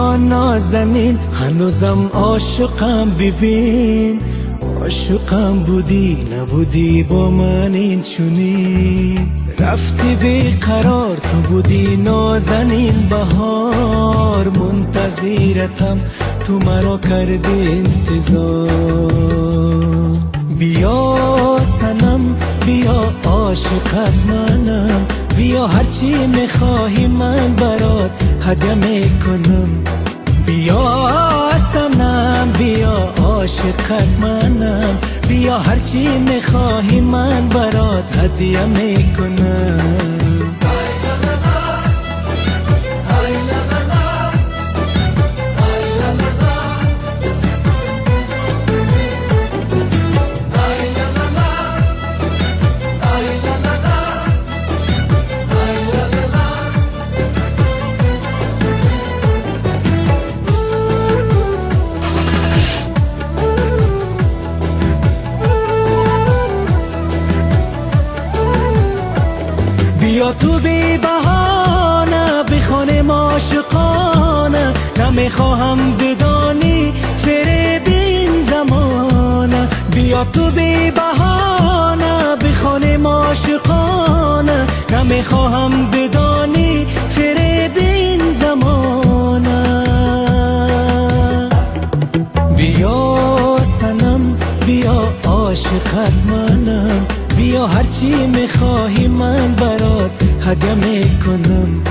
بیا نازنین هنوزم عاشقم، ببین عاشقم بودی نبودی با من این چونین، رفتی بیقرار تو بودی نازنین، بهار منتظرتم تو مرا کردی انتظار. بیا صنم بیا عاشقت منم، بیا هرچی میخواهی من برات هدیه میکنم. بیا صنم بیا عاشقت منم، بیا هرچی میخواهی من برات هدیه میکنم. بیا تو بی بهانه بخوانیم عاشقانه، نمیخواهم بدانی فریب این زمانه. بیا تو بی بهانه بخوانیم عاشقانه، نمیخواهم بدانی فریب این زمانه. بیا صنم بیا عاشقت منم، بیا هرچی میخواهی من برات هدیه میکنم.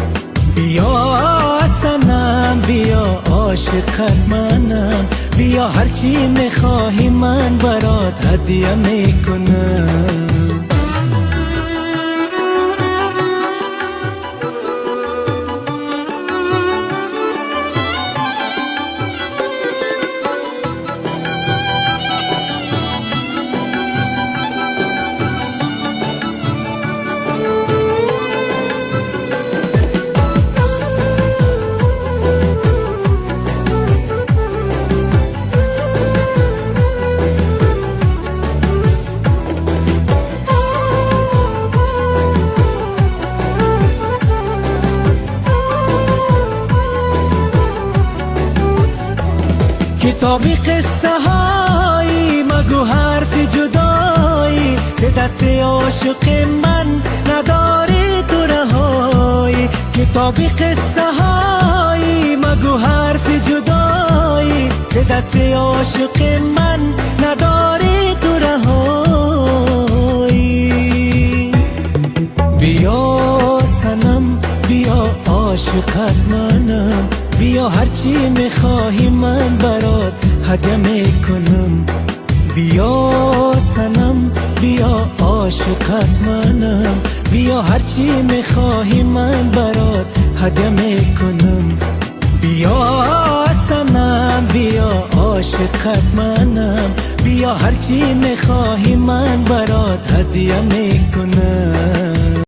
بیا صنم بیا عاشقت منم، بیا هرچی میخواهی من برات هدیه میکنم. کتابی قصه هایی مگو حرف جدایی، ز دست عاشق من نداری تو رهایی. کتابی قصه هایی مگو حرف جدایی، ز دست عاشق من نداری تو رهایی. بیا صنم بیا عاشقت منم، بیا هرچی میخواهی من برات هدیه میکنم. بیا صنم بیا عاشقت منم، بیا هرچی میخواهی من برات هدیه میکنم. بیا صنم بیا عاشقت منم، بیا هرچی میخواهی من برات هدیه میکنم.